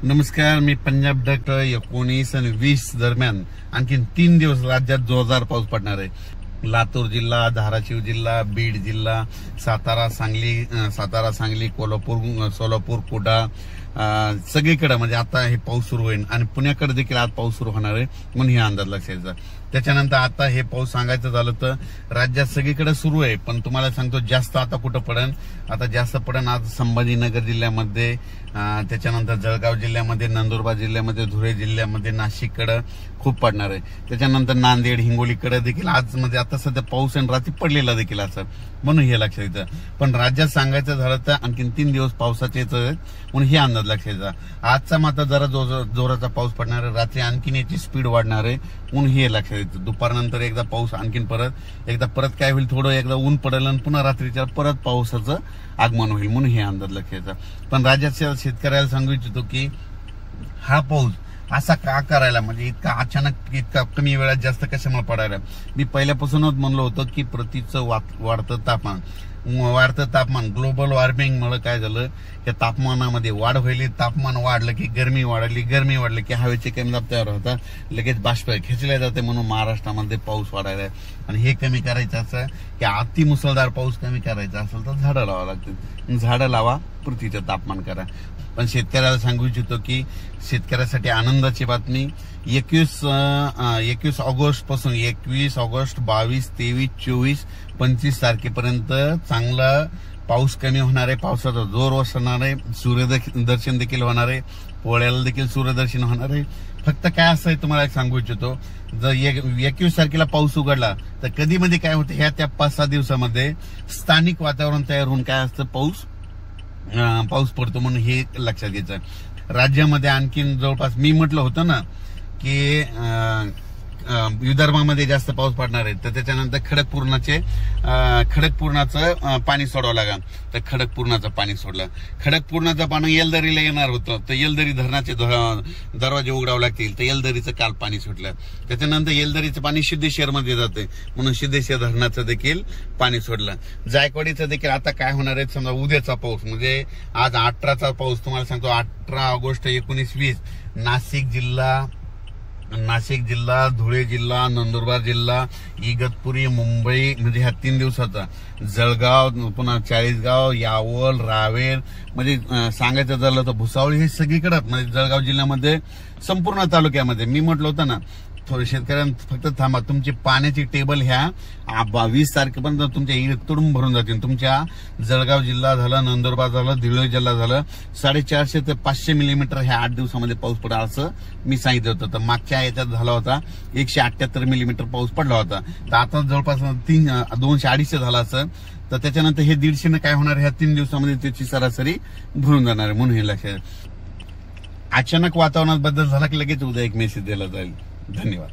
नमस्कार, मी पंजाब डक 19 आणि 20 दरम्यान आणखी 3 दिवस राज्यात जोरदार पाऊस पडणार आहे. लातूर जिल्हा, धाराशिव जिल्हा, बीड जिल्हा, सातारा सांगली, कोल्हापूर, सोलापूर, कुडाळ सगळीकडे म्हणजे आता हे पाऊस सुरू होईल आणि पुण्याकडे देखील आज पाऊस सुरू होणार आहे म्हणून हे अंदाज लक्षात. त्याच्यानंतर आता हे पाऊस सांगायचं झालं तर राज्यात सगळीकडे सुरू आहे, पण तुम्हाला सांगतो जास्त आता कुठं पडन. आता जास्त पडन आज संभाजीनगर जिल्ह्यामध्ये, त्याच्यानंतर जळगाव जिल्ह्यामध्ये, नंदुरबार जिल्ह्यामध्ये, धुळे जिल्ह्यामध्ये, नाशिककडे खूप पडणार आहे. त्याच्यानंतर नांदेड, हिंगोलीकडे देखील आज म्हणजे आता सध्या पाऊस आणि रात्री पडलेला देखील असं म्हणून हे लक्षात येतं. पण राज्यात सांगायचं झालं तर आणखी 3 दिवस पावसाचे म्हणून हे अंदाज लक्षात येतं. आजचा मात्र जरा जोराचा पाऊस पडणार आहे, रात्री आणखीन याची स्पीड वाढणार आहे म्हणून हे लक्षात येतं. दुपारनंतर एकदा पाऊस आणखीन परत काय होईल, थोडं एकदा ऊन पडेल आणि पुन्हा रात्रीच्या परत पावसाचं आगमन होईल म्हणून हे अंदाज लक्षात येतं. पण राज्याच्या शेतकऱ्याला सांगू इच्छितो की हा पाऊस असा का करायला, म्हणजे इतका अचानक इतका कमी वेळात जास्त कशामुळे पडायला. मी पहिल्यापासूनच म्हणलो होतं की प्रतीचं वाढतं तापमान ग्लोबल वॉर्मिंगमुळे काय झालं, या तापमानामध्ये वाढ व्हायली. तापमान वाढलं की गरमी वाढली की हवेचे कमी दाब तयार होतात, लगेच बाष्प खेचले जाते म्हणून महाराष्ट्रामध्ये पाऊस वाढायला आहे. आणि हे कमी करायचं असं की अति मुसळधार पाऊस कमी करायचा असेल तर झाडं लावा लागतील. झाडं लावा, पृथ्वीचं तापमान करा. पण शेतकऱ्याला सांगू इच्छितो की शेतकऱ्यासाठी आनंदाची बातमी, 21 ऑगस्ट पासून 21 ऑगस्ट, 22, 23, 24, 25 तारखेपर्यंत चांगला पाऊस कमी होणार आहे. पावसाचा जोर ओसरणार आहे. सूर्यदर्शन देखील होणार आहे. पोळ्याला देखील सूर्यदर्शन होणार आहे. फक्त काय असं आहे तुम्हाला सांगू इच्छितो, जर 21 तारखेला पाऊस उघडला तर कधी मध्ये काय होतं, ह्या त्या 5-6 दिवसामध्ये स्थानिक वातावरण तयार होऊन काय असतं, पाऊस पडतो म्हणून हे लक्षात घ्यायचं. राज्यामध्ये आणखीन जवळपास मी म्हटलं होतं ना की विदर्भामध्ये जास्त पाऊस पडणार आहे, तर त्याच्यानंतर खडकपूर्णाचं पाणी सोडावं लागेल. तर खडकपूर्णाचं पाणी सोडलं. खडकपूर्णाचं पाणी येलदरीला येणार होतं, तर येलदरी धरणाचे दरवाजे उघडावे लागतील, तर येलदरीचं काल पाणी सुटलं. त्याच्यानंतर येलदरीचं पाणी सिद्धेश्वरमध्ये जाते म्हणून सिद्धेश्वर धरणाचं देखील पाणी सोडलं. जायकवाडीचं देखील आता काय होणार आहे, समजा उद्याचा पाऊस म्हणजे आज 18चा पाऊस तुम्हाला सांगतो, 18 ऑगस्ट 19-20 नाशिक जिल्हा, धुळे जिल्हा, नंदुरबार जिल्हा, इगतपुरी, मुंबई म्हणजे ह्या 3 दिवसाचा, जळगाव, पुन्हा चाळीसगाव, यावल, रावेर म्हणजे सांगायचं झालं तर भुसावळ, हे सगळीकडे म्हणजे जळगाव जिल्ह्यामध्ये संपूर्ण तालुक्यामध्ये. मी म्हटलं होतं ना, थोडे शेतकऱ्यांना फक्त थांबा, तुमची पाण्याची टेबल ह्या 22 तारखेपर्यंत तुमच्या इकडून भरून जातील. तुमच्या जळगाव जिल्हा झालं, नंदुरबार झालं, धुळे जिल्हा झालं, 450 ते 500 मिलीमीटर ह्या 8 दिवसामध्ये पाऊस पडला असं मी सांगितलं होतं. तर मागच्या याच्यात झाला होता 178 मिलीमीटर पाऊस पडला होता, तर आता जवळपास 200-250 झाला असं. तर त्याच्यानंतर हे 150 काय होणार, ह्या 3 दिवसामध्ये त्याची सरासरी भरून जाणार आहे म्हणून हे लक्षात. अचानक वातावरणात बदल झाला की लगेच उद्या एक मेसेज दिला जाईल. धन्यवाद.